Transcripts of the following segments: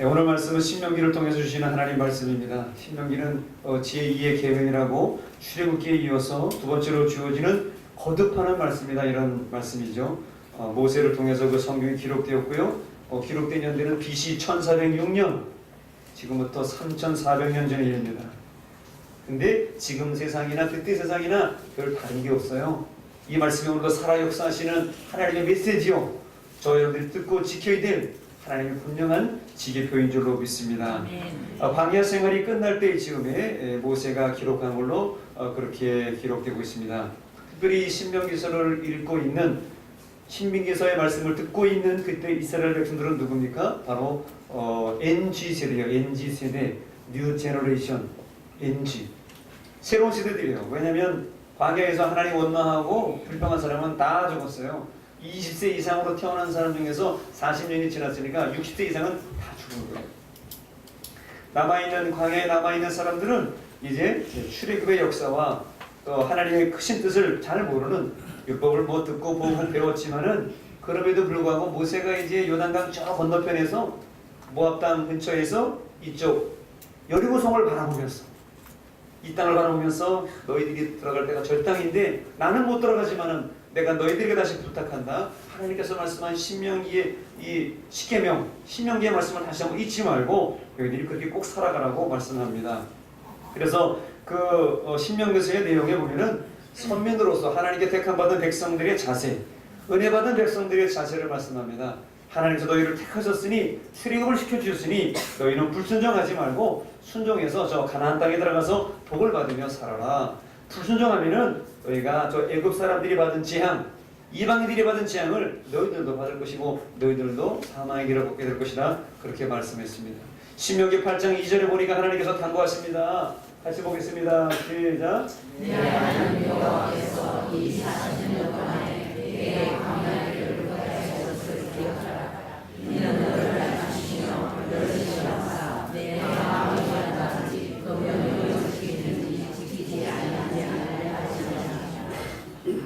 네, 오늘 말씀은 신명기를 통해서 주시는 하나님 말씀입니다. 신명기는 제2의 계명이라고 출애굽기에 이어서 두 번째로 주어지는 거듭하는 말씀이다, 이런 말씀이죠. 모세를 통해서 그 성경이 기록되었고요. 기록된 연대는 BC 1406년, 지금부터 3400년 전의 일입니다. 근데 지금 세상이나 그때 세상이나 별 다른 게 없어요. 이 말씀이 오늘도 살아 역사하시는 하나님의 메시지요. 저 여러분들이 듣고 지켜야 될 하나님의 분명한 지계표인 줄로 믿습니다. 광야 생활이 끝날 때의 즈음에 모세가 기록한 걸로 그렇게 기록되고 있습니다. 특별히 신명기서를 읽고 있는, 신명기서의 말씀을 듣고 있는 그때 이스라엘 백성들은 누굽니까? 바로 NG세대예요. NG세대, New Generation, NG. 새로운 세대들이에요. 왜냐하면 광야에서 하나님 원망하고 불평한 사람은 다 죽었어요. 20세 이상으로 태어난 사람 중에서 40년이 지났으니까 60세 이상은 다 죽은 거예요. 남아있는, 광야에 남아있는 사람들은 이제 출애굽의 역사와 또 하나님의 크신 뜻을 잘 모르는, 율법을 뭐 듣고 보고 배웠지만은 그럼에도 불구하고 모세가 이제 요단강 저 건너편에서 모압 땅 근처에서 이쪽 여리고성을 바라보면서, 이 땅을 바라보면서 너희들이 들어갈 때가 절 땅인데 나는 못 들어가지만은 내가 너희들에게 다시 부탁한다. 하나님께서 말씀한 신명기의 이 십계명, 신명기의 말씀을 다시 한번 잊지 말고 너희들이 그렇게 꼭 살아가라고 말씀합니다. 그래서 그 신명기서의 내용에 보면은 선민으로서 하나님께 택함받은 백성들의 자세, 은혜 받은 백성들의 자세를 말씀합니다. 하나님께서 너희를 택하셨으니, 출애굽을 시켜주셨으니 너희는 불순종하지 말고 순종해서 저 가나안 땅에 들어가서 복을 받으며 살아라. 불순종하면은 너희가 저 애굽 사람들이 받은 재앙, 이방인들이 받은 재앙을 너희들도 받을 것이고 너희들도 사망의 길을 걷게 될 것이다, 그렇게 말씀했습니다. 신명기 8장 2절에 보니까 하나님께서 당부하십니다. 같이 보겠습니다. 시작. 내 하나님 여호와께서 이 40년 동안에 내게 광야의 길을 가르치셨을 기억하라. 이는 너를 알지시며 너를 시험하사 내 마음이 원하든지 그 명령을 지키는지 지키지 아니하는지 알려 하시느니라.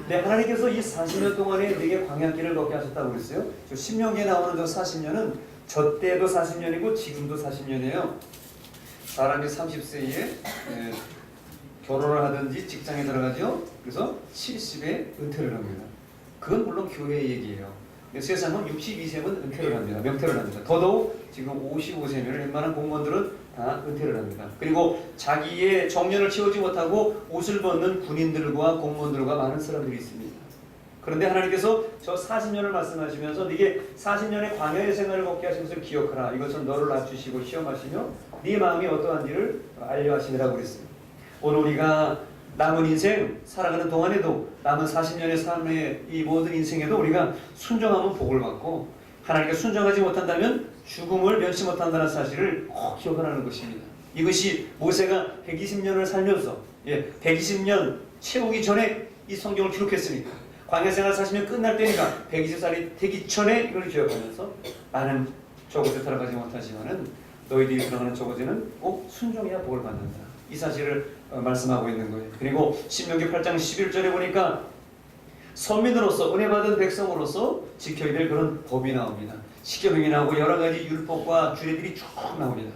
네, 하나님께서 이 40년 동안에 내게 광야길을 걷게 하셨다고 그랬어요. 저 신명기에 나오는 저 40년은 저 때도 40년이고 지금도 40년이에요. 사람이 30세에 결혼을 하든지 직장에 들어가죠. 그래서 70에 은퇴를 합니다. 그건 물론 교회의 얘기예요. 세상은 62세면 은퇴를 합니다. 명퇴를 합니다. 더더욱 지금 55세면 웬만한 공무원들은 다 은퇴를 합니다. 그리고 자기의 정년을 채우지 못하고 옷을 벗는 군인들과 공무원들과 많은 사람들이 있습니다. 그런데 하나님께서 저 40년을 말씀하시면서 네게 40년의 광야의 생활을 걷게 하신 것을 기억하라. 이것은 너를 낮추시고 시험하시며 네 마음이 어떠한지를 알려 하시느라고 그랬어요. 오늘 우리가 남은 인생 살아가는 동안에도, 남은 40년의 삶의 이 모든 인생에도 우리가 순종하면 복을 받고, 하나님께 순종하지 못한다면 죽음을 면치 못한다는 사실을 꼭 기억하라는 것입니다. 이것이 모세가 120년을 살면서 120년 채우기 전에 이 성경을 기록했으니까, 광야생활 40년 끝날 때니까 120살이 되기 전에 이걸 기억하면서 나는 저곳에 들어가지 못하지만은 너희들이 들어가는 저곳에는 꼭 순종해야 복을 받는다, 이 사실을 말씀하고 있는 거예요. 그리고 신명기 8장 11절에 보니까 선민으로서, 은혜 받은 백성으로서 지켜야 될 그런 법이 나옵니다. 십계명이 나오고 여러 가지 율법과 규례들이 쭉 나옵니다.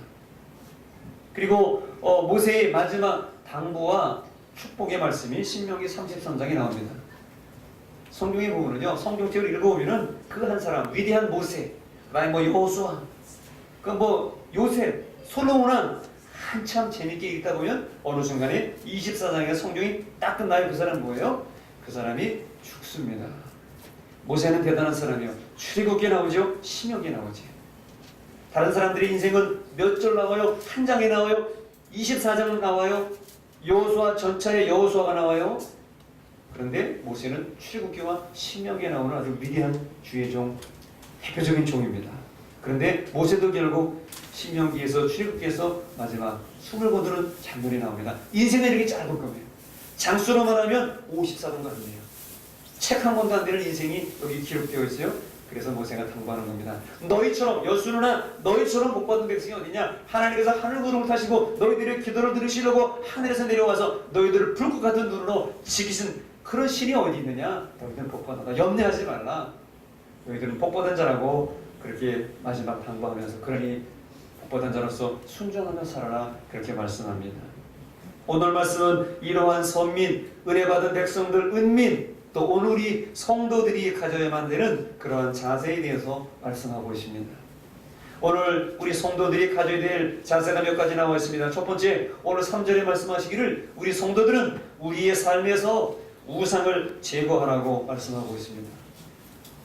그리고 모세의 마지막 당부와 축복의 말씀이 신명기 33장에 나옵니다. 성경에 보면은요, 성경책을 읽어보면은 그 한 사람, 위대한 모세, 그다음에 여호수아, 요셉, 솔로몬은 한참 재밌게 읽다 보면 어느 순간에 24장의 성경이 딱 끝나요. 그 사람 뭐예요? 그 사람이 죽습니다. 모세는 대단한 사람이요. 출애굽기에 나오죠. 신명기에 나오죠. 다른 사람들의 인생은 몇 절 나와요? 한 장에 나와요? 24장 나와요? 여호수아 전차에 여호수아가 나와요? 그런데 모세는 출애굽기와 신명기에 나오는 아주 위대한 주의 종, 대표적인 종입니다. 그런데 모세도 결국 신명기에서, 출애굽기에서 마지막 숨을 거두는 장면이 나옵니다. 인생은 이렇게 짧을 거예요. 장수로 말하면 54년 같네요. 책 한 권도 안 되는 인생이 여기 기록되어 있어요. 그래서 모세가 당부하는 겁니다. 너희처럼, 여수누나 너희처럼 복받은 백성이 어디냐? 하나님께서 하늘 구름을 타시고 너희들의 기도를 들으시려고 하늘에서 내려와서 너희들을 불꽃 같은 눈으로 지키신 그런 신이 어디 있느냐? 너희들은 복받았다. 염려하지 말라. 너희들은 복받은 자라고 그렇게 마지막 당부하면서, 그러니 복받은 자로서 순종하며 살아라 그렇게 말씀합니다. 오늘 말씀은 이러한 선민, 은혜 받은 백성들, 은민, 또 오늘 우리 성도들이 가져야만 되는 그러한 자세에 대해서 말씀하고 있습니다. 오늘 우리 성도들이 가져야 될 자세가 몇 가지 나와 있습니다. 첫 번째, 오늘 3절에 말씀하시기를 우리 성도들은 우리의 삶에서 우상을 제거하라고 말씀하고 있습니다.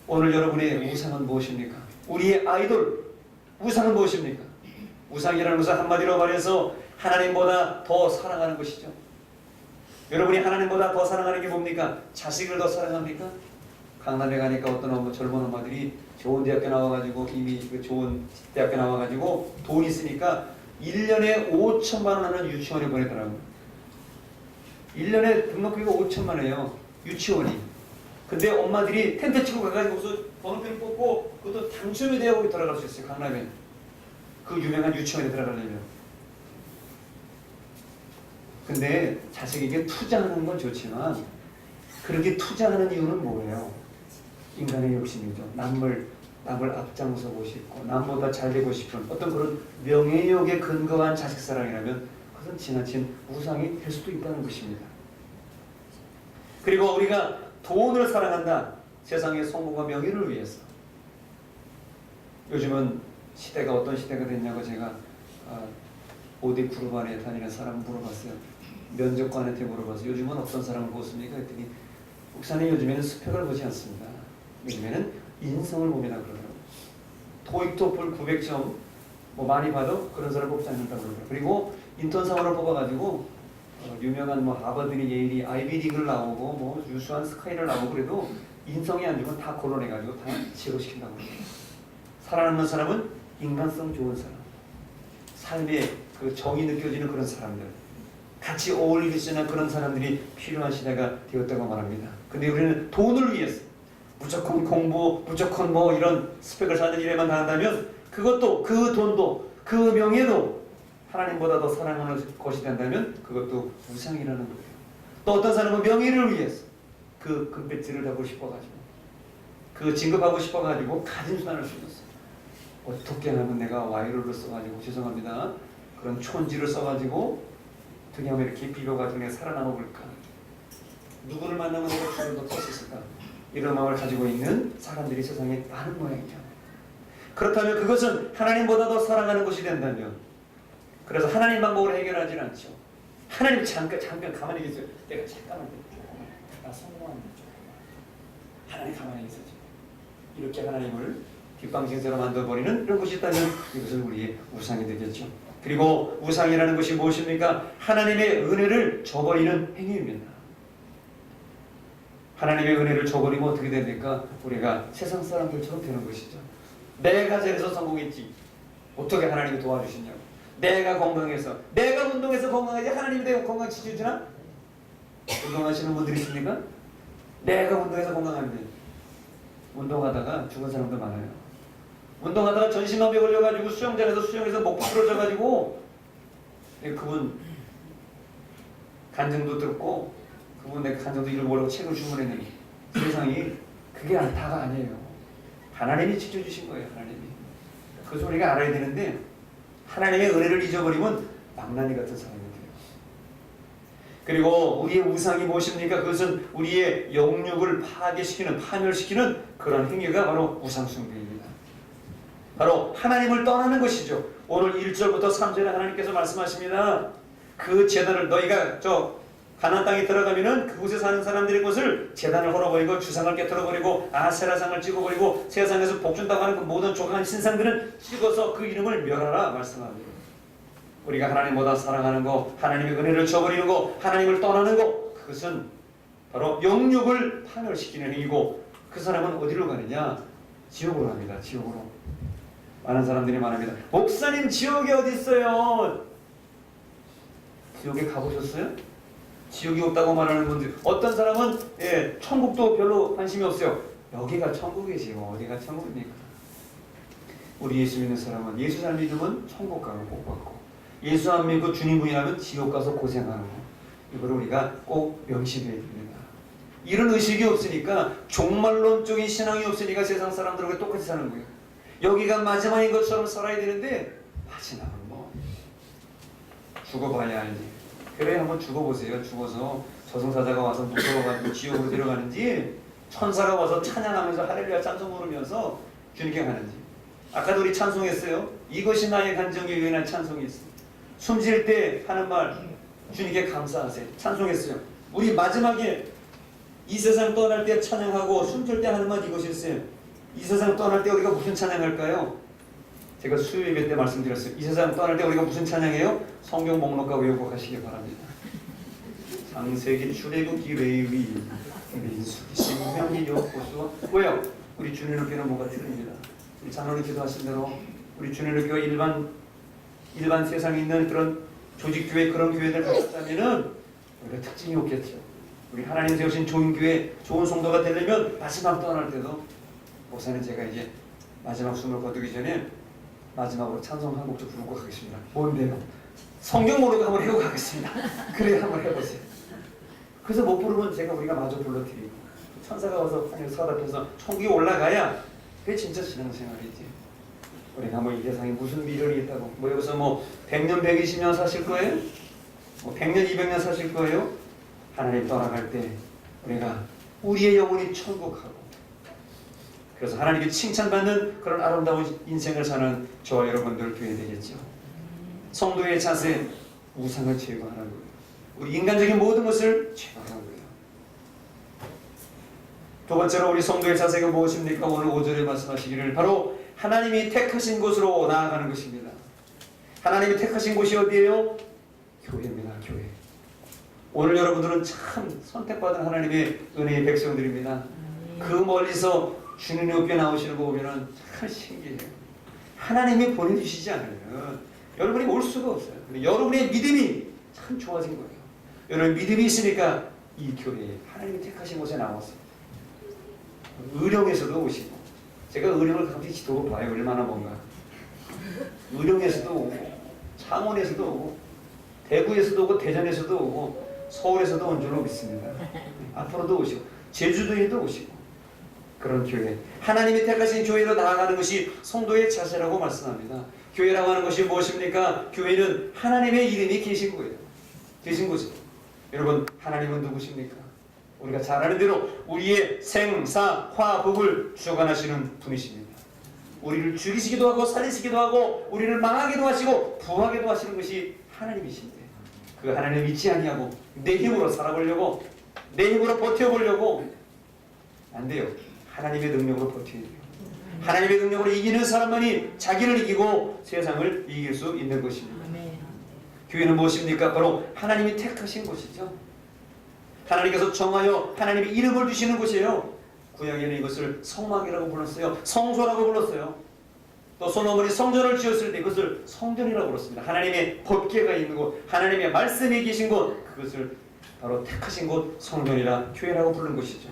오늘 여러분의 우상은 무엇입니까? 우리의 아이돌, 우상은 무엇입니까? 우상이라는 것은 한마디로 말해서 하나님보다 더 사랑하는 것이죠. 여러분이 하나님보다 더 사랑하는 게 뭡니까? 자식을 더 사랑합니까? 강남에 가니까 어떤 젊은 엄마들이 좋은 대학교 나와가지고 이미 좋은 대학교 나와가지고 돈 있으니까 1년에 5천만 원 하는 유치원에 보내더라고요. 1년에 등록비가 5천만 원이에요. 유치원이. 근데 엄마들이 텐트 치고 가가지고 번호표를 뽑고 그것도 당첨이 되어 거기 들어갈 수 있어요. 강남에. 그 유명한 유치원에 들어가려면. 근데 자식에게 투자하는 건 좋지만 그렇게 투자하는 이유는 뭐예요? 인간의 욕심이죠. 남을 앞장서고 싶고 남보다 잘 되고 싶은 어떤 그런 명예욕에 근거한 자식사랑이라면 그것은 지나친 우상이 될 수도 있다는 것입니다. 그리고 우리가 돈을 사랑한다. 세상의 성공과 명예를 위해서. 요즘은 시대가 어떤 시대가 됐냐고 제가 5대 그룹 안에 다니는 사람 물어봤어요. 면접관한테 물어봐서 요즘은 어떤 사람을 보십니까? 했더니 목사님 요즘에는 스펙을 보지 않습니다. 요즘에는 인성을 봅니다 그러더라고요. 토익 토플 900점 많이 봐도 그런 사람 뽑지 않는다고 그러더라고요. 그리고 인턴상으로 뽑아가지고 유명한 하버드니 예일이 아이비리그를 나오고 유수한 스카이를 나오고 그래도 인성이 안 좋으면 다 골라내가지고 다 제거시킨다고 그래요. 살아남는 사람은 인간성 좋은 사람, 삶에 그 정이 느껴지는 그런 사람들, 같이 어울릴 수 있는 그런 사람들이 필요한 시대가 되었다고 말합니다. 근데 우리는 돈을 위해서 무조건 공부, 무조건 이런 스펙을 찾는 일에만 다한다면 그것도, 그 돈도, 그 명예도 하나님보다 더 사랑하는 것이 된다면 그것도 우상이라는 거예요. 또 어떤 사람은 명예를 위해서 그 금배지를 잡고 싶어가지고 그 진급하고 싶어가지고 가진 수단을 쓰였어요. 어떻게 하면 내가 와이로를 써가지고 죄송합니다. 그런 촌지를 써가지고 어떻게 하면 이렇게 비벼가지고 내가 살아남아 볼까? 누구를 만나면 내가 주를 더 털 수 있을까? 이런 마음을 가지고 있는 사람들이 세상에 많은 모양이죠. 그렇다면 그것은 하나님보다 더 사랑하는 것이 된다면 그래서 하나님 방법으로 해결하지는 않죠. 하나님 잠깐 가만히 계세요. 내가 잠깐만 나 성공하는 거죠. 하나님 가만히 계세요. 이렇게 하나님을 뒷방신세로 만들어버리는 이런 것이 있다면 이것은 우리의 우상이 되겠죠. 그리고 우상이라는 것이 무엇입니까? 하나님의 은혜를 저버리는 행위입니다. 하나님의 은혜를 저버리면 어떻게 됩니까? 우리가 세상 사람들처럼 되는 것이죠. 내가 잘해서 성공했지. 어떻게 하나님이 도와주시냐고. 내가 건강해서, 내가 운동해서 건강하지 하나님이 내가 건강 지켜주나? 운동하시는 분들이 있습니까? 내가 운동해서 건강한데 운동하다가 죽은 사람도 많아요. 운동하다가 전신마비에 걸려가지고 수영장에서 수영해서 목 부러져가지고 그분 간증도 듣고 그분 내 간증도 읽어보려고 책을 주문했는데 세상이 그게 다가 아니에요. 하나님이 지켜주신 거예요. 하나님이. 그것을 우리가 알아야 되는데 하나님의 은혜를 잊어버리면 망나니 같은 사람이 돼요. 그리고 우리의 우상이 무엇입니까? 그것은 우리의 영육을 파괴시키는, 파멸시키는 그런 행위가 바로 우상숭배입니다. 바로 하나님을 떠나는 것이죠. 오늘 1절부터 3절에 하나님께서 말씀하십니다. 그 제단을 너희가 가나안 땅에 들어가면은 그곳에 사는 사람들의 것을 제단을 헐어버리고 주상을 깨뜨려버리고 아세라상을 찍어버리고 세상에서 복준다고 하는 그 모든 조각한 신상들은 찍어서 그 이름을 멸하라 말씀합니다. 우리가 하나님보다 사랑하는 거, 하나님의 은혜를 저버리는 거, 하나님을 떠나는 거, 그것은 바로 영육을 파멸시키는 행위고 그 사람은 어디로 가느냐? 지옥으로 갑니다. 지옥으로. 많은 사람들이 말합니다. 목사님 지옥이 어디 있어요? 지옥에 가보셨어요? 지옥이 없다고 말하는 분들, 어떤 사람은 천국도 별로 관심이 없어요. 여기가 천국이지요. 어디가 천국입니까? 우리 예수 믿는 사람은 예수 잘 믿으면 천국 가고 복 받고 예수 안 믿고 주님 부인하면 지옥 가서 고생하는 거, 이걸 우리가 꼭 명심해야 됩니다. 이런 의식이 없으니까 종말론적인 신앙이 없으니까 세상 사람들하고 똑같이 사는 거예요. 여기가 마지막인 것처럼 살아야 되는데 지나면 뭐 죽어봐야 알지. 그래 한번 죽어보세요. 죽어서 저승사자가 와서 무서워가지고 지옥으로 데려가는지 천사가 와서 찬양하면서 할렐루야 찬송 부르면서 주님께 가는지. 아까도 우리 찬송했어요. 이것이 나의 간정에 유연한 찬송이었어요. 숨쉴 때 하는 말 주님께 감사하세요. 찬송했어요. 우리 마지막에 이 세상 떠날 때 찬양하고 숨쉴 때 하는 말 이것이었어요. 이 세상 떠날 때 우리가 무슨 찬양할까요? 제가 수요 예배 때 말씀드렸어요. 이 세상 떠날 때 우리가 무슨 찬양해요? 성경 목록과 외우고 가시기 바랍니다. 창세기 출애굽기 레위기 민수기 신명기 여호수아. 왜요? 우리 주님의 교회는 뭐가 틀립니다. 우리 장로님 기도하신 대로 우리 주님의 교회 일반 세상에 있는 그런 조직 교회 그런 교회들 같았다면은 우리가 특징이 없겠죠. 우리 하나님 세우신 좋은 교회, 좋은 성도가 되려면 마지막 떠날 때도 목사님 제가 이제 마지막 숨을 거두기 전에 마지막으로 찬송 한 곡 좀 부르고 가겠습니다. 뭔데요? 성경 모르고 한번 해고 가겠습니다. 그래 한번 해보세요. 그래서 못 부르면 우리가 마저 불러드리고 천사가 와서 하늘 서답해서 천국에 올라가야 그게 진짜 신앙생활이지. 우리가 뭐 이 세상에 무슨 미련이 있다고 뭐 여기서 뭐 100년 120년 사실 거예요? 뭐 100년 200년 사실 거예요? 하나님 떠나갈 때 우리가 우리의 영혼이 천국하고 그래서 하나님께 칭찬받는 그런 아름다운 인생을 사는 저와 여러분들 되어야 되겠죠. 성도의 자세, 우상을 제거하는 거예요. 우리 인간적인 모든 것을 제거하는 거예요. 두 번째로 우리 성도의 자세가 무엇입니까? 오늘 5절에 말씀하시기를 바로 하나님이 택하신 곳으로 나아가는 것입니다. 하나님이 택하신 곳이 어디예요? 교회입니다. 교회. 오늘 여러분들은 참 선택받은 하나님의 은혜의 백성들입니다. 그 멀리서 주님 옆에 나오시는 거 보면 참 신기해요. 하나님이 보내주시지 않으면 여러분이 올 수가 없어요. 여러분의 믿음이 참 좋아진 거예요. 여러분 믿음이 있으니까 이 교회에 하나님이 택하신 곳에 나왔어요. 의령에서도 오시고 제가 의령을 갑자기 지도로 봐요. 얼마나 뭔가 의령에서도 오고 창원에서도 오고 대구에서도 오고 대전에서도 오고 서울에서도 온 줄로 믿습니다. 앞으로도 오시고 제주도에도 오시고 그런 교회 하나님이 택하신 교회로 나아가는 것이 성도의 자세라고 말씀합니다. 교회라고 하는 것이 무엇입니까? 교회는 하나님의 이름이 계신 거예요. 계신 거죠. 여러분 하나님은 누구십니까? 우리가 잘 아는 대로 우리의 생사 화복을 주관하시는 분이십니다. 우리를 죽이시기도 하고 살리시기도 하고 우리를 망하기도 하시고 부하기도 하시는 것이 하나님이신데 그 하나님을 믿지 아니하고 내 힘으로 살아보려고 내 힘으로 버텨보려고 안 돼요. 하나님의 능력으로 버텨야 돼요. 하나님의 능력으로 이기는 사람만이 자기를 이기고 세상을 이길 수 있는 것입니다. 교회는 무엇입니까? 바로 하나님이 택하신 곳이죠. 하나님께서 정하여 하나님의 이름을 주시는 곳이에요. 구약에는 이것을 성막이라고 불렀어요. 성소라고 불렀어요. 또 솔로몬이 성전을 지었을 때 이것을 성전이라고 불렀습니다. 하나님의 법궤가 있는 곳, 하나님의 말씀이 계신 곳, 그것을 바로 택하신 곳 성전이라 교회라고 부른 것이죠.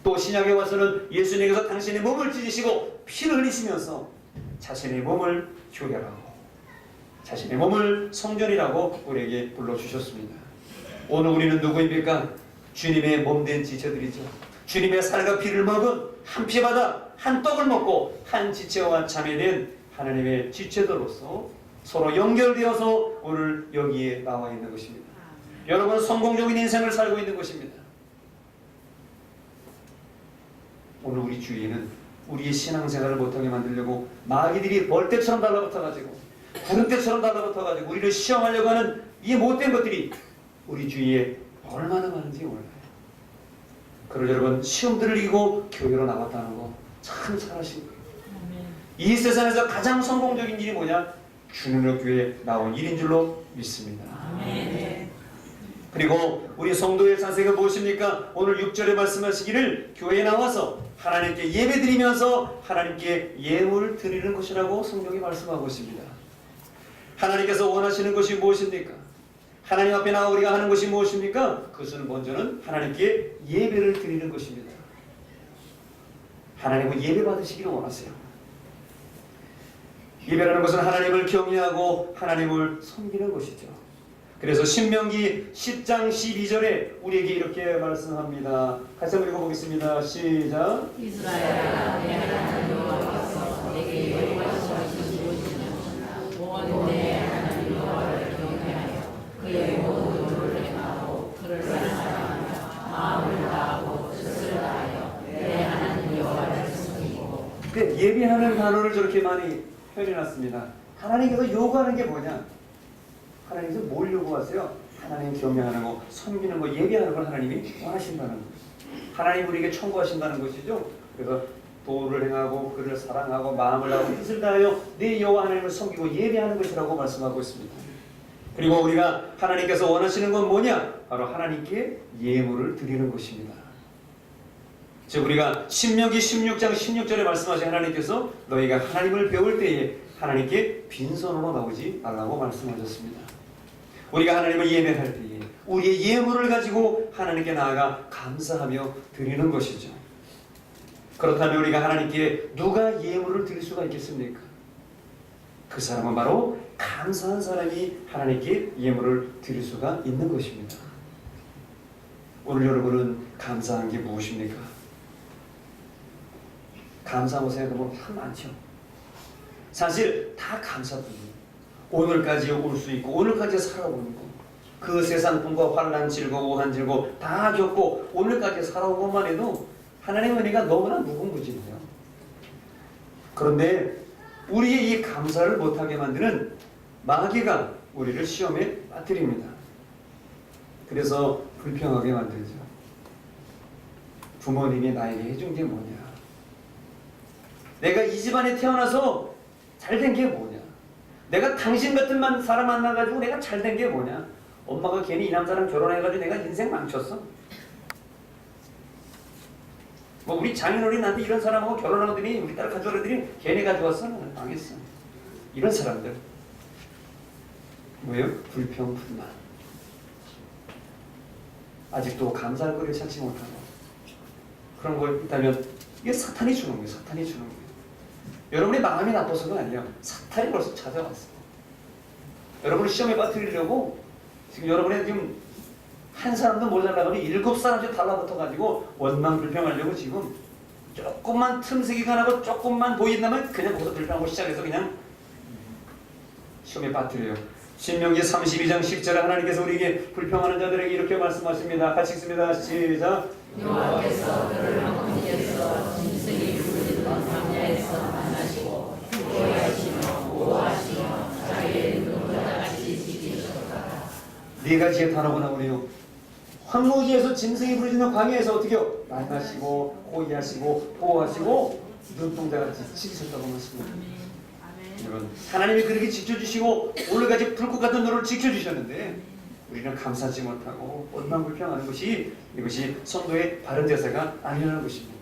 또 신약에 와서는 예수님께서 당신의 몸을 찢으시고 피를 흘리시면서 자신의 몸을 교회라고 자신의 몸을 성전이라고 우리에게 불러주셨습니다. 오늘 우리는 누구입니까? 주님의 몸된 지체들이죠. 주님의 살과 피를 먹은 한 피바다 한 떡을 먹고 한 지체와 자매된 하나님의 지체들로서 서로 연결되어서 오늘 여기에 나와 있는 것입니다. 여러분 성공적인 인생을 살고 있는 것입니다. 오늘 우리 주위에는 우리의 신앙생활을 못하게 만들려고 마귀들이 벌떼처럼 달라붙어가지고 구름대처럼 달라붙어가지고 우리를 시험하려고 하는 이 못된 것들이 우리 주위에 얼마나 많은지 몰라요. 그러나 여러분 시험들을 이기고 교회로 나왔다는 거 참 잘하신 거예요. 이 세상에서 가장 성공적인 일이 뭐냐? 주님의 교회에 나온 일인 줄로 믿습니다. 그리고 우리 성도의 자세가 무엇입니까? 오늘 6절에 말씀하시기를 교회에 나와서 하나님께 예배드리면서 하나님께 예물을 드리는 것이라고 성경이 말씀하고 있습니다. 하나님께서 원하시는 것이 무엇입니까? 하나님 앞에 나와 우리가 하는 것이 무엇입니까? 그것은 먼저는 하나님께 예배를 드리는 것입니다. 하나님은 예배 받으시기를 원하세요. 예배라는 것은 하나님을 경외하고 하나님을 섬기는 것이죠. 그래서 신명기 10장 12절에 우리에게 이렇게 말씀합니다. 같이 한번 읽어보겠습니다. 시작. 이스라엘아 내 하나님 여호와께서 내게 여호와께서 하신 무엇이냐 예배하는 단어를 저렇게 많이 표현해놨습니다. 하나님께서 요구하는 게 뭐냐? 하나님께서 뭘 요구하세요? 하나님 경외하는 거, 섬기는 거, 예배하는 걸 하나님이 원하신다는 거. 하나님 우리에게 청구하신다는 것이죠. 그래서 도를 행하고 그를 사랑하고 마음을 다하고 뜻을 다하여 내 여호와 하나님을 섬기고 예배하는 것이라고 말씀하고 있습니다. 그리고 우리가 하나님께서 원하시는 건 뭐냐? 바로 하나님께 예물을 드리는 것입니다. 즉 우리가 신명기 16장 16절에 말씀하신 하나님께서 너희가 하나님을 배울 때에 하나님께 빈손으로 나오지 말라고 말씀하셨습니다. 우리가 하나님을 예배할 때에 우리의 예물을 가지고 하나님께 나아가 감사하며 드리는 것이죠. 그렇다면 우리가 하나님께 누가 예물을 드릴 수가 있겠습니까? 그 사람은 바로 감사한 사람이 하나님께 예물을 드릴 수가 있는 것입니다. 오늘 여러분은 감사한 게 무엇입니까? 감사하고 생각해보면 참 많죠. 사실 다 감사뿐이에요. 오늘까지 올 수 있고 오늘까지 살아오는 거, 그 세상뿐과 환난 즐거워 오한 즐거워 다 겪고 오늘까지 살아온 것만 해도 하나님의 은혜가 너무나 무궁무진해요. 그런데 우리의 이 감사를 못하게 만드는 마귀가 우리를 시험에 빠뜨립니다. 그래서 불평하게 만들죠. 부모님이 나에게 해준 게 뭐냐? 내가 이 집안에 태어나서 잘된 게 뭐냐? 내가 당신 같은 사람 만나가지고 내가 잘된 게 뭐냐? 엄마가 괜히 이 남자랑 결혼해가지고 내가 인생 망쳤어? 뭐 우리 장인어른이 나한테 이런 사람하고 결혼하더니 우리 딸 가져오더니 걔네 가져왔어? 망했어. 이런 사람들 뭐예요? 불평, 불만. 아직도 감사할 거리를 찾지 못하고 그런 거 있다면 이게 사탄이 주는 거예요. 사탄이 주는 거예요. 여러분의 마음이 나빠서가 아니에요. 사탄이 벌써 찾아왔어. 여러분을 시험에 빠뜨리려고 지금 여러분의 지금 한 사람도 모자라더니 7사람씩 달라붙어가지고 원망 불평하려고 지금 조금만 틈새기가 나고 조금만 보인다면 그냥 거기서 불평하고 시작해서 그냥 시험에 빠뜨려요. 신명기 32장 10절에 하나님께서 우리에게 불평하는 자들에게 이렇게 말씀하십니다. 같이 읽습니다. 시작. 여호와께서 그를 황무지에서 짐승이 부르짖던 광야에서 만나시고 구원하시며 보호하시며 자기의 눈보다 같이 지키셨다. 네 가지의 단어가 나오네요. 황무지에서 짐승이 부르짖는 광야에서 어떻게요? 만나시고 호의하시고 보호하시고 눈동자같이 지키셨다고 말씀합니다. 여러분, 하나님이 그렇게 지켜주시고 오늘까지 불꽃 같은 너를 지켜주셨는데 우리는 감사하지 못하고 원망 불평하는 것이 이것이 성도의 바른 자세가 아니라는 것입니다.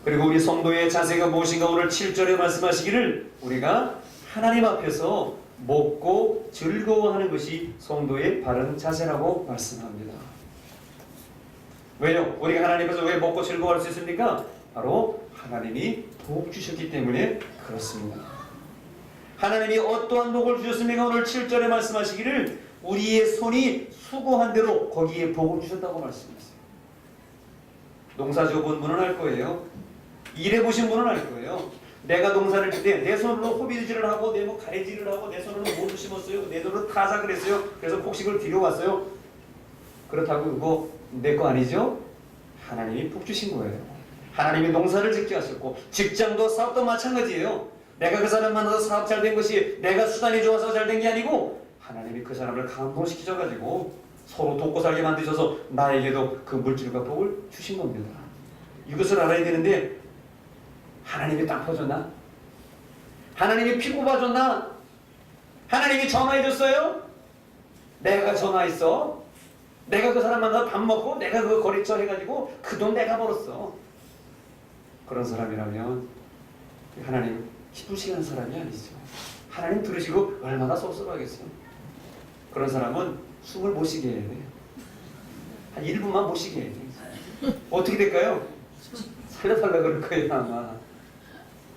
그리고 우리 성도의 자세가 무엇인가 오늘 7절에 말씀하시기를 우리가 하나님 앞에서 먹고 즐거워하는 것이 성도의 바른 자세라고 말씀합니다. 왜요? 우리가 하나님 앞에서 왜 먹고 즐거워할 수 있습니까? 바로 하나님이 복 주셨기 때문에 그렇습니다. 하나님이 어떠한 복을 주셨습니까? 오늘 7절에 말씀하시기를 우리의 손이 수고한 대로 거기에 복을 주셨다고 말씀하셨어요. 농사 지어본 분은 알 거예요. 일해보신 분은 알 거예요. 내가 농사를 질 때 내 손으로 호비질을 하고 내 뭐 가래질을 하고 내 손으로 모두 심었어요. 내 손으로 타작을 했어요. 그래서 곡식을 들여왔어요. 그렇다고 이거 내 거 아니죠? 하나님이 복 주신 거예요. 하나님이 농사를 짓게 하셨고 직장도 사업도 마찬가지예요. 내가 그 사람 만나서 사업 잘 된 것이 내가 수단이 좋아서 잘 된 게 아니고 하나님이 그 사람을 감동시키셔가지고 서로 돕고 살게 만드셔서 나에게도 그 물질과 복을 주신 겁니다. 이것을 알아야 되는데 하나님이 땅 퍼줬나? 하나님이 피 뽑아줬나? 하나님이 전화해줬어요? 내가 전화했어? 내가 그 사람 만나서 밥 먹고 내가 그 거래처 해가지고 그 돈 내가 벌었어. 그런 사람이라면 하나님 기쁘시는 사람이 아니죠. 하나님 들으시고 얼마나 섭섭하겠어요. 그런 사람은 숨을 못 쉬게 해야 돼요. 한 1분만 못 쉬게 해야 돼요. 어떻게 될까요? 살려달라고 그럴 거예요 아마.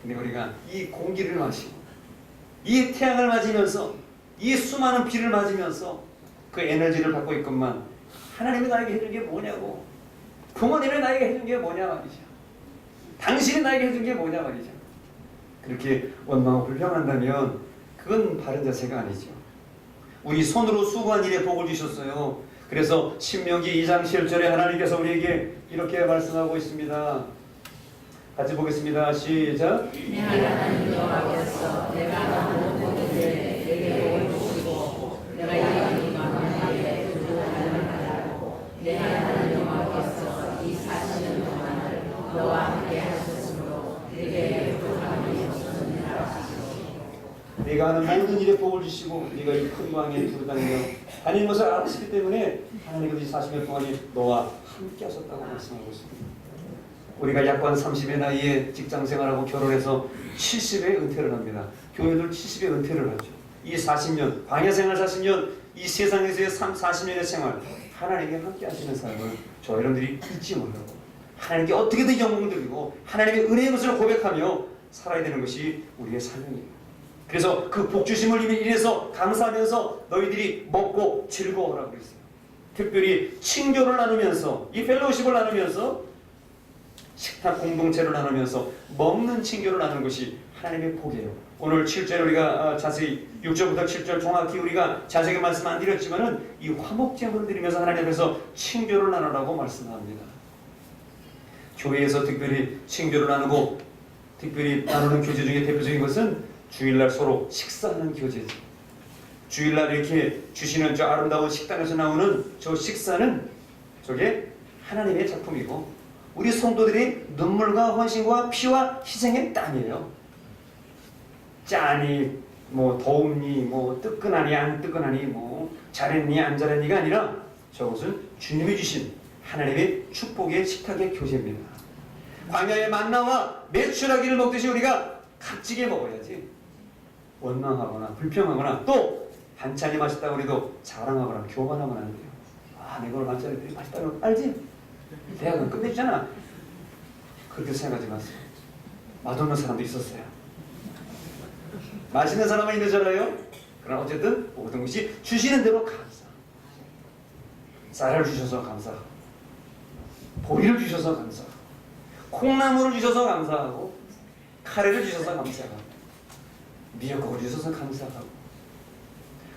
근데 우리가 이 공기를 마시고 이 태양을 맞으면서 이 수많은 비를 맞으면서 그 에너지를 받고 있건만 하나님이 나에게 해준 게 뭐냐고, 부모님이 나에게 해준 게 뭐냐 말이죠. 당신이 나에게 해준 게 뭐냐 말이죠. 그렇게 원망하고 불평한다면 그건 바른 자세가 아니죠. 우리 손으로 수고한 일에 복을 주셨어요. 그래서 신명기 2장 7절에 하나님께서 우리에게 이렇게 말씀하고 있습니다. 같이 보겠습니다. 시작. 내 하나님 여호와께서 내가 너무 보는데 내게 복을 주시고 내가 이기는 만원에 두고 하려고 내 하나님 여호와께서 이 40년 동안을 너와 함께 하셨으므로 내게 복함이 없었느니라. 네가 하는 모든 일에 복을 주시고 네가 이 큰 광야에 두루다니며 다니는 것을 알았기 때문에 하나님께서 이 40년 동안이 너와 함께 하셨다고 말씀하고 있습니다. 우리가 약관 30의 나이에 직장생활하고 결혼해서 70에 은퇴를 합니다. 교회들 70에 은퇴를 하죠. 이 40년, 광야생활 40년, 이 세상에서의 40년의 생활, 하나님께 함께 하시는 삶을 저 여러분들이 잊지 말라고, 하나님께 어떻게든 영광을 드리고 하나님의 은혜의 것을 고백하며 살아야 되는 것이 우리의 사명이에요. 그래서 그 복주심을 인해서 감사하면서 너희들이 먹고 즐거워하라고 그랬어요. 특별히 친교를 나누면서, 이 펠로우십을 나누면서, 식탁 공동체를 나누면서 먹는 친교를 나누는 것이 하나님의 복이에요. 오늘 7절 우리가 자세히 6절부터 7절 정확히 우리가 자세하게 말씀 안 드렸지만은 이 화목제물을 드리면서 하나님 앞에서 친교를 나누라고 말씀합니다. 교회에서 특별히 친교를 나누고 특별히 나누는 교제 중에 대표적인 것은 주일날 서로 식사하는 교제죠. 주일날 이렇게 주시는 저 아름다운 식당에서 나오는 저 식사는 저게 하나님의 작품이고 우리 성도들이 눈물과 헌신과 피와 희생의 땀이에요. 짠이 뭐 더웁니 뭐 뜨끈하니 안 뜨끈하니 뭐 잘했니 안 잘했니가 아니라 저것은 주님이 주신 하나님의 축복의 식탁의 교제입니다. 광야의 만나와 메추라기를 먹듯이 우리가 값지게 먹어야지 원망하거나 불평하거나 또 반찬이 맛있다고 우리도 자랑하거나 교만하거나 안 돼요. 아 내가 오늘 반찬이 맛있다는 거 알지? 대학은 끝냈잖아. 그렇게 생각하지 마세요. 맛없는 사람도 있었어요. 맛있는 사람은 있는잖아요. 그러나 어쨌든 모든 것이 주시는 대로 감사. 쌀을 주셔서 감사하고 보리를 주셔서 감사하고 콩나물을 주셔서 감사하고 카레를 주셔서 감사하고 미역국을 주셔서 감사하고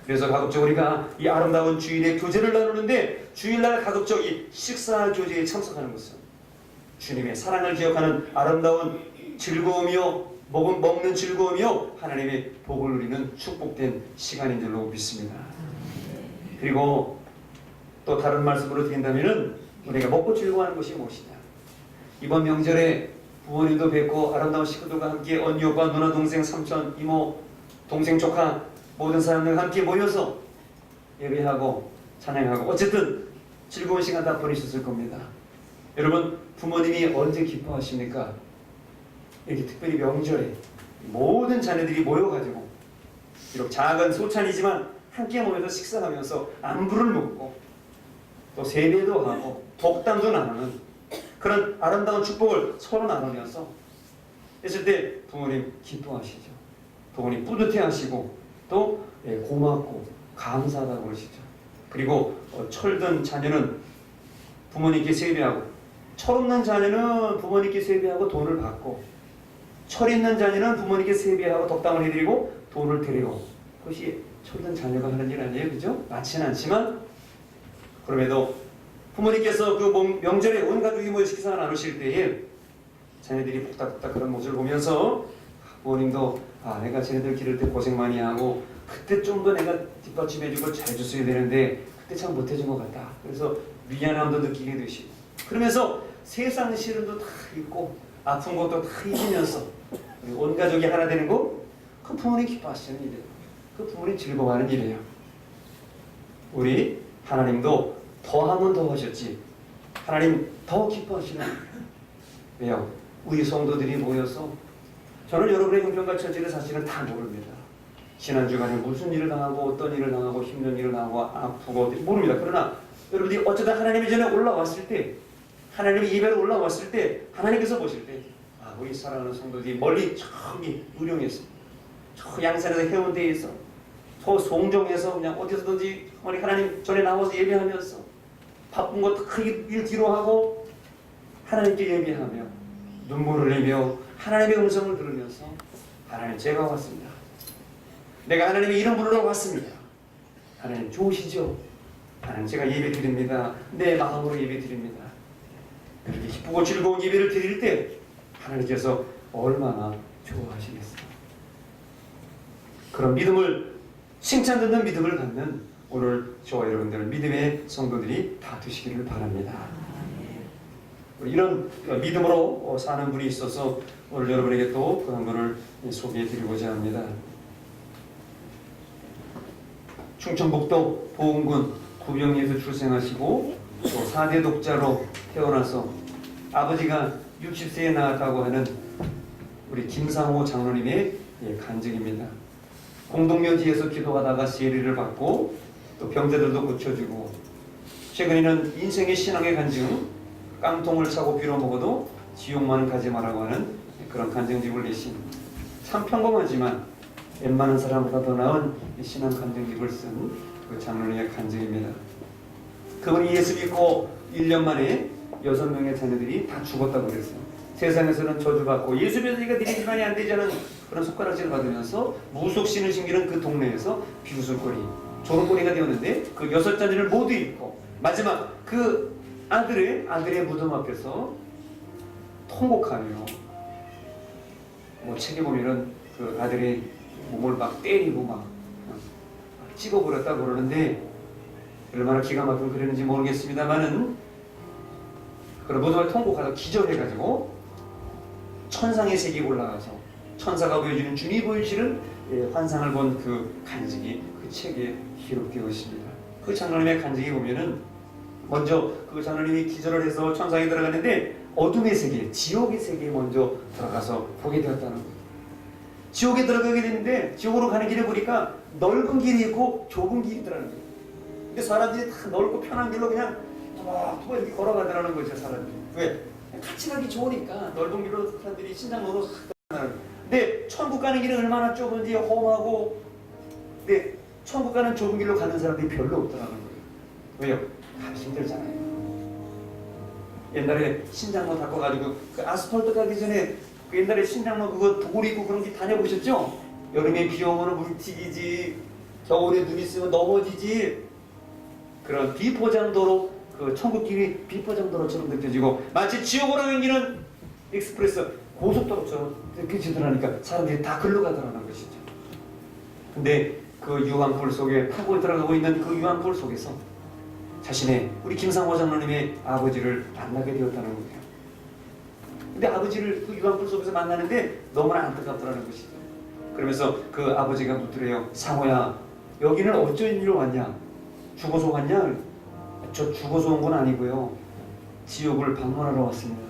그래서 가급적 우리가 이 아름다운 주일의 교제를 나누는데 주일날 가급적 이 식사 교제에 참석하는 것은 주님의 사랑을 기억하는 아름다운 즐거움이요 먹는 즐거움이요 하나님의 복을 누리는 축복된 시간인 줄로 믿습니다. 그리고 또 다른 말씀으로 드린다면은 우리가 먹고 즐거워하는 것이 무엇이냐. 이번 명절에 부모님도 뵙고 아름다운 식구들과 함께 언니 오빠 누나 동생 삼촌 이모 동생 조카 모든 사람들과 함께 모여서 예배하고 찬양하고 어쨌든 즐거운 시간 다 보내셨을 겁니다. 여러분 부모님이 언제 기뻐하십니까? 이렇게 특별히 명절에 모든 자녀들이 모여가지고 비록 작은 소찬이지만 함께 모여서 식사하면서 안부를 묻고 또 세배도 하고 복담도 나누는 그런 아름다운 축복을 서로 나누면서 했을 때 부모님 기뻐하시죠. 부모님 뿌듯해하시고 또 고맙고 감사하다고 그러시죠. 그리고 철든 자녀는 부모님께 세배하고 철없는 자녀는 부모님께 세배하고 돈을 받고 철 있는 자녀는 부모님께 세배하고 덕담을 해드리고 돈을 드리고 그것이 철든 자녀가 하는 일 아니에요. 그죠? 많지는 않지만 그럼에도 부모님께서 그 명절에 온 가족이 모여 식사를 나누실 때에 자녀들이 복닥복닥 그런 모습을 보면서 부모님도 아 내가 쟤네들 기를 때 고생 많이 하고 그때 좀 더 내가 뒷받침해주고 잘해줬어야 되는데 그때 참 못해준 것 같다. 그래서 미안함도 느끼게 되시고 그러면서 세상 시련도 다 잊고 아픈 것도 다 잊으면서 온 가족이 하나 되는 거 그 부모님 기뻐하시는 일이에요. 그 부모님 즐거워하는 일이에요. 우리 하나님도 더하면 더 하셨지 하나님 더 기뻐하시는 일이에요. 왜요? 우리 성도들이 모여서 저는 여러분의 형편과 처지를 사실은 다 모릅니다. 지난주간에 무슨 일을 당하고 어떤 일을 당하고 힘든 일을 당하고 아프고 모릅니다. 그러나 여러분들이 어쩌다 하나님의 전에 올라왔을 때 하나님의 예배로 올라왔을 때 하나님께서 보실 때 아, 우리 사랑하는 성도들이 멀리 저기 의령에서 저 양산에서 해운대에서 저 송정에서 그냥 어디서든지 하나님 전에 나와서 예배하면서 바쁜 거 다 일 뒤로 하고 하나님께 예배하며 눈물을 흘리며 하나님의 음성을 들으면서 하나님 제가 왔습니다. 내가 하나님의 이름 부르러 왔습니다. 하나님 좋으시죠? 하나님 제가 예배 드립니다. 내 마음으로 예배 드립니다. 그렇게 기쁘고 즐거운 예배를 드릴 때 하나님께서 얼마나 좋아하시겠어요. 그런 믿음을, 칭찬 듣는 믿음을 갖는 오늘 저와 여러분들 믿음의 성도들이 다 되시기를 바랍니다. 이런 믿음으로 사는 분이 있어서 오늘 여러분에게 또 그 한 분을 소개해 드리고자 합니다. 충청북도 보은군 구병리에서 출생하시고 또 4대 독자로 태어나서 아버지가 60세에 낳았다고 하는 우리 김상호 장로님의 간증입니다. 공동묘지에서 기도하다가 세례를 받고 또 병자들도 고쳐주고 최근에는 인생의 신앙의 간증, 깡통을 차고 빌어먹어도 지옥만은 가지 말라고 하는 그런 간증집을 내신 참 평범하지만 웬만한 사람보다 더 나은 신앙 간증집을 쓴 그 장로님의 간증입니다. 그분이 예수 믿고 1년 만에 6명의 자녀들이 다 죽었다고 그랬어요. 세상에서는 저주받고 예수 믿으니까 니네 집안이 안 되자는 그런 손가락질을 받으면서 무속 신을 심기는 그 동네에서 비웃음거리, 조롱거리가 되었는데 그 6자녀를 모두 잃고 마지막 그 아들의 무덤 앞에서 통곡하며 뭐 책에 보면은 그 아들의 몸을 막 때리고 막 찍어버렸다고 그러는데 얼마나 기가 막히게 그랬는지 모르겠습니다만은 그런 무덤을 통곡하다 기절해가지고 천상의 세계에 올라가서 천사가 보여주는 주님이 보여주시는 환상을 본 그 간증이 그 책에 기록되어 있습니다. 그 장로님의 간증에 보면은 먼저 그 장로님이 기절을 해서 천상에 들어갔는데 어둠의 세계, 지옥의 세계에 먼저 들어가서 보게 되었다는 거예요. 지옥에 들어가게 되는데 지옥으로 가는 길에 보니까 넓은 길이 있고 좁은 길이 있더라는 거예요. 근데 사람들이 다 넓고 편한 길로 그냥 막 이렇게 걸어가더라는 거죠. 사람들이. 왜? 같이 가기 좋으니까 넓은 길로 사람들이 신장로로 가는. 근데 천국 가는 길은 얼마나 좁은지 험하고, 근데 천국 가는 좁은 길로 가는 사람들이 별로 없더라는 거예요. 왜요? 가기 힘들잖아요. 옛날에 신장로 닦아가지고 그 아스팔트 가기 전에 그 옛날에 신장로 그거 돌 있고 그런 게 다녀보셨죠? 여름에 비 오면 물 튀기지, 겨울에 눈 있으면 넘어지지. 그런 비포장도로, 그 천국길이 비포장도로처럼 느껴지고 마치 지옥으로 가는 길은 익스프레스 고속도로처럼 느껴지더라니까 사람들이 다 글로 가더라는 것이죠. 근데 그 유황불 속에 파고 들어가고 있는 그 유황불 속에서 자신의 우리 김상호 장로님의 아버지를 만나게 되었다는 거예요. 근데 아버지를 그 유황불 속에서 만나는데 너무나 안타깝더라는 것이죠. 그러면서 그 아버지가 묻더래요. 상호야, 여기는 어쩐 일로 왔냐? 죽어서 왔냐? 저 죽어서 온 건 아니고요. 지옥을 방문하러 왔습니다.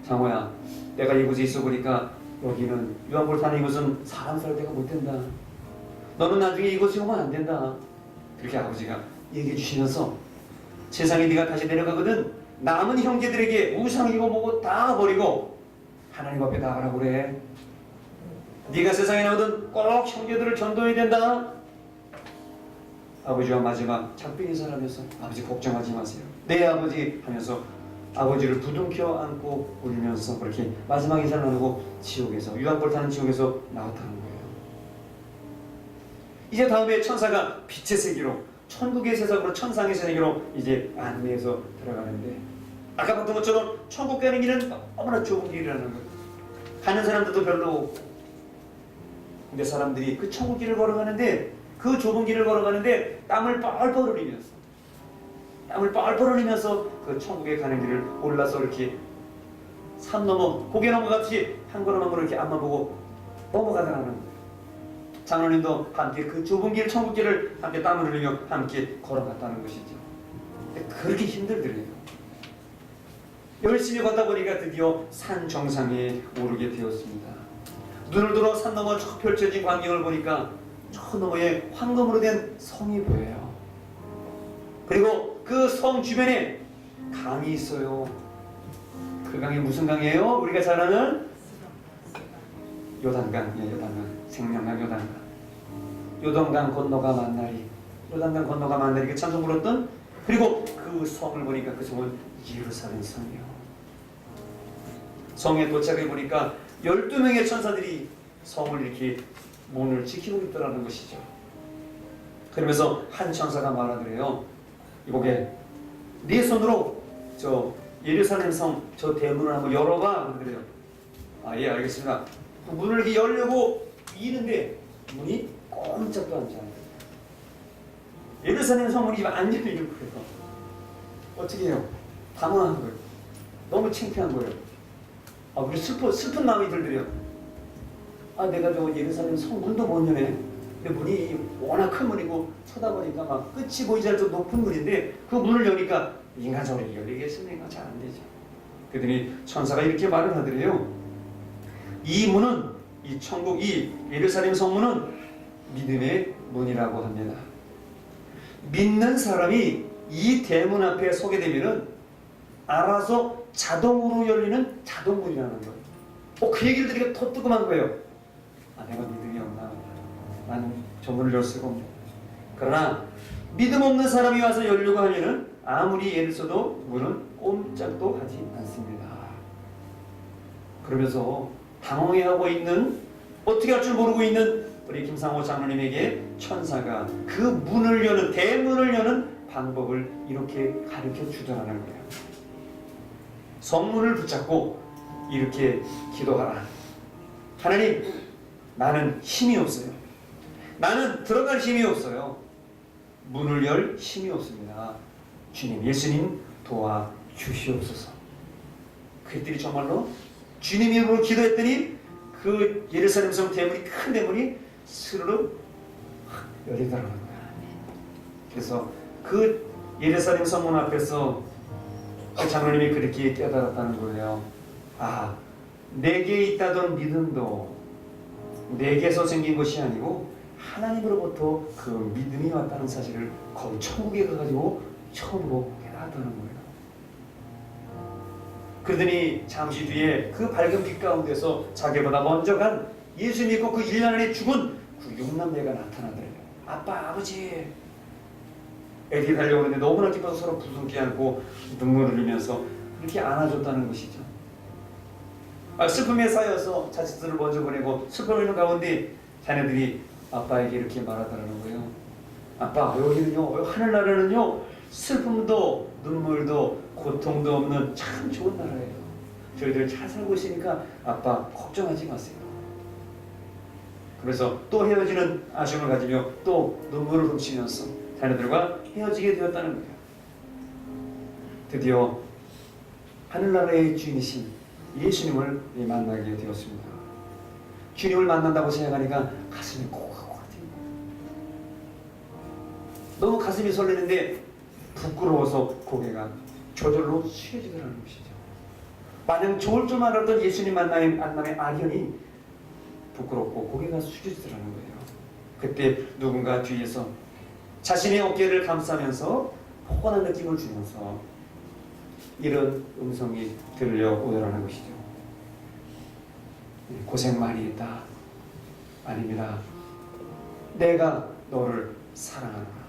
상호야, 내가 이곳에 있어 보니까 여기는 유황불 타는 이곳은 사람 살 데가 못 된다. 너는 나중에 이곳에 오면 안 된다. 그렇게 아버지가 얘기해 주시면서 세상에 네가 다시 내려가거든 남은 형제들에게 우상이고 뭐고 다 버리고 하나님 앞에 나가라고 그래. 네가 세상에 나오든 꼭 형제들을 전도해야 된다. 아버지와 마지막 작별 인사를 하면서 아버지 걱정하지 마세요. 네 아버지 하면서 아버지를 부둥켜 안고 울면서 그렇게 마지막 인사를 나누고 지옥에서 유황불 타는 지옥에서 나왔다는 거예요. 이제 다음에 천사가 빛의 세계로 천국의 세상으로 천상의 세계로 이제 안내해서 들어가는데 아까 봤던 것처럼 천국 가는 길은 너무나 좁은 길이라는 거예요. 가는 사람들도 별로 없고 근데 사람들이 그 천국 길을 걸어가는데 그 좁은 길을 걸어가는데 땀을 뻘뻘 흘리면서 그 천국에 가는 길을 올라서 이렇게 산 넘어 고개 넘어가듯이 한 걸음 한 걸음 이렇게 앞만 보고 넘어가더라는 거예요. 장로님도 함께 그 좁은 길 천국 길을 함께 땀을 흘리며 함께 걸어갔다는 것이죠. 그렇게 힘들더래요. 열심히 걷다 보니까 드디어 산 정상에 오르게 되었습니다. 눈을 들어 산 너머 저 펼쳐진 광경을 보니까 저 너머에 황금으로 된 성이 보여요. 그리고 그 성 주변에 강이 있어요. 그 강이 무슨 강이에요? 우리가 잘 아는 요단강, 요단강, 생명강 요단강. 요단강 건너가 만나리, 요단강 건너가 만나리 그 찬송 불렀던. 그리고 그 성을 보니까 그 성은 예루살렘 성이요. 성에 도착해 보니까 12명의 천사들이 성을 이렇게 문을 지키고 있더라는 것이죠. 그러면서 한 천사가 말하더래요. 이보게 네 손으로 저 예루살렘 성 저 대문을 한번 열어봐 그래요. 아, 예, 알겠습니다. 그 문을 이렇게 열려고 미는데 문이 꼼짝도 않지 않아요. 예루살렘 성문이 안 열리는 거예요. 어떻게 해요? 당황한 거예요. 너무 창피한 거예요. 아, 우리 슬픈 마음이 들더래요. 아, 내가 저 예루살렘 성문도 못 여네. 근데 문이 워낙 큰 문이고 쳐다보니까 막 끝이 보이지 않을 정도 높은 문인데 그 문을 여니까 인간적으로 열리겠습니까? 잘 안 되죠. 그랬더니 천사가 이렇게 말을 하더래요. 이 문은 이 천국 이 예루살렘 성문은 믿음의 문이라고 합니다. 믿는 사람이 이 대문 앞에 서게 되면은 알아서 자동으로 열리는 자동문이라는 거예요. 그 얘기를 들으니까 더 뜨끔한 거예요. 아, 내가 믿음이 없나? 나는 저 문을 열 수가 없네. 그러나 믿음 없는 사람이 와서 열려고 하면은 아무리 애를 써도 문은 꼼짝도 하지 않습니다. 그러면서 당황해하고 있는, 어떻게 할 줄 모르고 있는 우리 김상호 장로님에게 천사가 그 문을 여는, 대문을 여는 방법을 이렇게 가르쳐 주더라는 거예요. 성문을 붙잡고 이렇게 기도하라. 하나님, 나는 힘이 없어요. 나는 들어갈 힘이 없어요. 문을 열 힘이 없습니다. 주님, 예수님 도와주시옵소서. 그들이 정말로 주님 이름으로 기도했더니 그 예루살렘 성 대문이, 큰 대문이 스르르 열리더라는 거야. 그래서 그 예루살렘 성문 앞에서 그 장로님이 그렇게 깨달았다는 거예요. 아, 내게 있다던 믿음도 내게서 생긴 것이 아니고 하나님으로부터 그 믿음이 왔다는 사실을 거기 천국에 가가지고 처음으로 깨달았다는 거예요. 그러더니 잠시 뒤에 그 밝은 빛 가운데서 자기보다 먼저 간 예수 믿고 그 1년 안에 죽은 그 6남매가 나타나더래요. 아빠, 아버지. 애들이 달려오는데 너무나 기뻐서 서로 부둥켜 안고 눈물을 흘리면서 그렇게 안아줬다는 것이죠. 슬픔에 쌓여서 자식들을 먼저 보내고 슬픔을 있는 가운데 자녀들이 아빠에게 이렇게 말하더라는 거예요. 아빠, 여기는요, 하늘나라는요, 슬픔도 눈물도 고통도 없는 참 좋은 나라예요. 저희들 잘 살고 있으니까 아빠 걱정하지 마세요. 그래서 또 헤어지는 아쉬움을 가지며 또 눈물을 훔치면서 자녀들과 헤어지게 되었다는 거예요. 드디어 하늘나라의 주인이신 예수님을 만나게 되었습니다. 주님을 만난다고 생각하니까 가슴이 고가고 같아요. 너무 가슴이 설레는데 부끄러워서 고개가 저절로 숙여지더라는 것이죠. 마냥 좋을 줄 알았던 예수님 만남의 악연이 부끄럽고 고개가 숙여지더라는 거예요. 그때 누군가 뒤에서 자신의 어깨를 감싸면서 포근한 느낌을 주면서 이런 음성이 들려오더라는 것이죠. 고생 많이 했다. 아닙니다. 내가 너를 사랑하노라.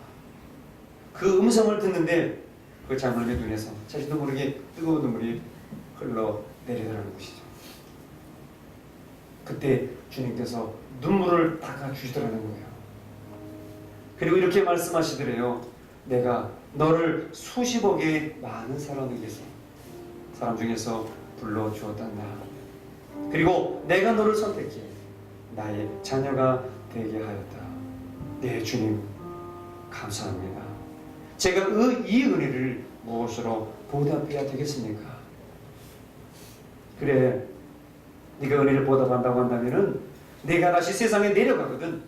그 음성을 듣는데 그 장로님의 눈에서 자신도 모르게 뜨거운 눈물이 흘러내리더라는 것이죠. 그때 주님께서 눈물을 닦아주시더라는 거예요. 그리고 이렇게 말씀하시더래요. 내가 너를 수십억의 많은 사람에게서, 사람 중에서 불러주었단다. 그리고 내가 너를 선택해 나의 자녀가 되게 하였다. 네, 주님 감사합니다. 제가 이 은혜를 무엇으로 보답해야 되겠습니까? 그래, 네가 은혜를 보답한다고 한다면은 내가 다시 세상에 내려가거든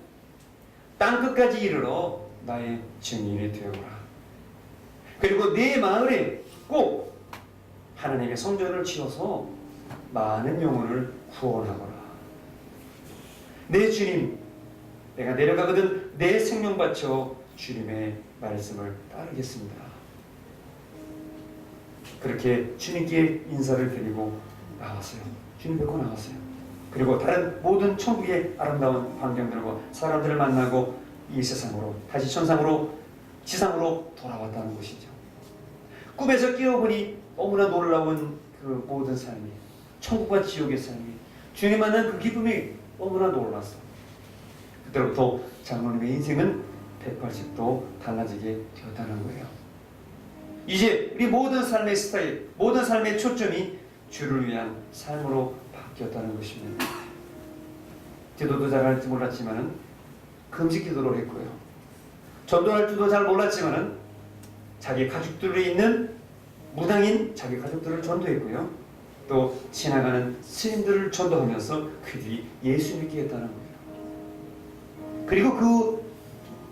땅끝까지 이르러 나의 증인이 되어라. 그리고 네 마을에 꼭 하나님의 성전을 지어서 많은 영혼을 구원하거라. 네, 주님, 내가 내려가거든 내 생명 바쳐 주님의 말씀을 따르겠습니다. 그렇게 주님께 인사를 드리고 나왔어요. 주님 뵙고 나왔어요. 그리고 다른 모든 천국의 아름다운 광경들과 사람들을 만나고 이 세상으로 다시 천상으로 지상으로 돌아왔다는 것이죠. 꿈에서 깨어보니 너무나 놀라운 그 모든 삶이, 천국과 지옥의 삶이, 주님 만난 그 기쁨이 너무나 놀랐어. 그때부터 장로님의 인생은 180도 달라지게 되었다는 거예요. 이제 우리 모든 삶의 스타일, 모든 삶의 초점이 주를 위한 삶으로 바뀌었다는 것입니다. 기도도 잘할 줄 몰랐지만은 금식 기도를 했고요. 전도할 줄도 잘 몰랐지만은 자기 가족들에 있는 무당인 자기 가족들을 전도했고요. 또 지나가는 스님들을 전도하면서 그들이 예수 믿게 했다는 거예요. 그리고 그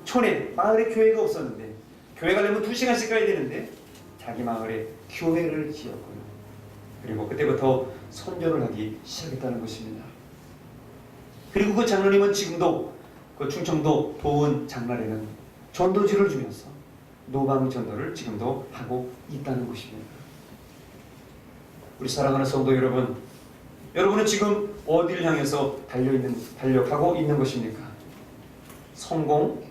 촌에 마을에 교회가 없었는데 교회 가려면 2시간씩 가야 되는데 자기 마을에 교회를 지었고요. 그리고 그때부터 선교를 하기 시작했다는 것입니다. 그리고 그 장로님은 지금도 그 충청도 보은 장날에는 전도지를 주면서 노방 전도를 지금도 하고 있다는 것입니다. 우리 사랑하는 성도 여러분, 여러분은 지금 어디를 향해서 달려가고 있는 것입니까? 성공,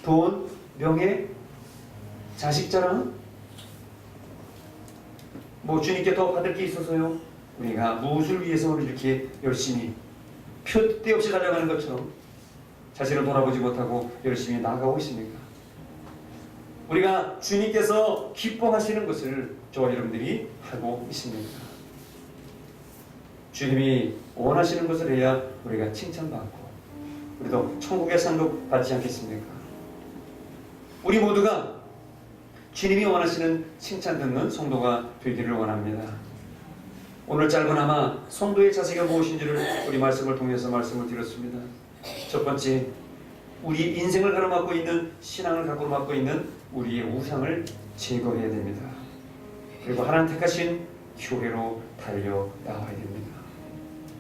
돈, 명예, 자식 자랑? 뭐 주님께 더 받을 게 있어서요? 우리가 무엇을 위해서 이렇게 열심히 표대 없이 달려가는 것처럼 자신을 돌아보지 못하고 열심히 나아가고 있습니까? 우리가 주님께서 기뻐하시는 것을 저와 여러분들이 하고 있습니다. 주님이 원하시는 것을 해야 우리가 칭찬받고 우리도 천국의 상급 받지 않겠습니까? 우리 모두가 주님이 원하시는 칭찬 듣는 성도가 되기를 원합니다. 오늘 짧은아마 성도의 자세가 무엇인지를 우리 말씀을 통해서 말씀을 드렸습니다. 첫 번째, 우리 인생을 가로막고 있는 신앙을 가로막고 있는 우리의 우상을 제거해야 됩니다. 그리고 하나님 택하신 교회로 달려 나와야 됩니다.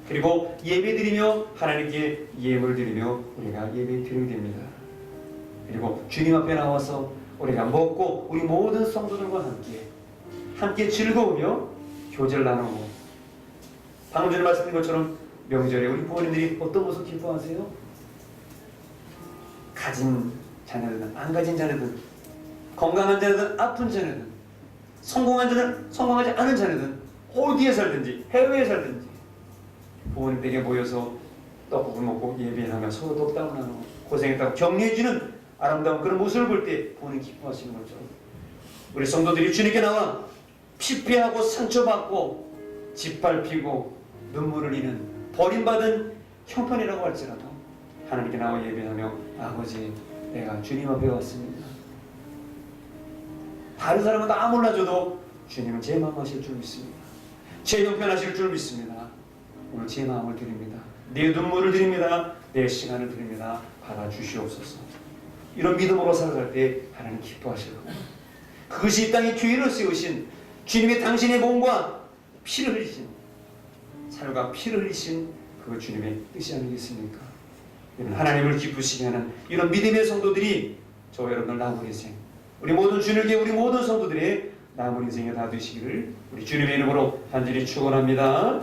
그리고 예배드리며 하나님께 예물을 드리며 우리가 예배 드려야 됩니다. 그리고 주님 앞에 나와서 우리가 먹고 우리 모든 성도들과 함께 즐거우며 교제를 나누고 방금 전에 말씀드린 것처럼 명절에 우리 부모님들이 어떤 모습 기뻐하세요? 가진 자녀든 안 가진 자녀든 건강한 자녀든 아픈 자녀든 성공한 자녀든 성공하지 않은 자녀든 어디에 살든지 해외에 살든지 부모님에게 모여서 떡국을 먹고 예배하며 서로 덕담을 나누고 고생했다고 격려해주는 아름다운 그런 모습을 볼 때 부모님 기뻐하시는 거죠. 우리 성도들이 주님께 나와 피폐하고 상처받고 짓밟히고 눈물을 흘리는 버림받은 형편이라고 할지라도 하나님께 나와 예배하며 아버지 내가 주님 앞에 왔습니다. 다른 사람은 다 몰라줘도 주님은 제 마음 아실 줄 믿습니다. 제 형편 아실 줄 믿습니다. 오늘 제 마음을 드립니다. 내 눈물을 드립니다. 내 시간을 드립니다. 받아주시옵소서. 이런 믿음으로 살아갈 때 하나님 기뻐하실 겁니다. 그것이 이 땅에 교회를 세우신 주님의 당신의 몸과 피를 흘리신 살과 피를 흘리신 그 주님의 뜻이 아니겠습니까? 이런 하나님을 기쁘시게 하는 이런 믿음의 성도들이 저와 여러분들 남은 인생 우리 모든 주님께 우리 모든 성도들의 남은 인생에 다 되시기를 우리 주님의 이름으로 간절히 축원합니다.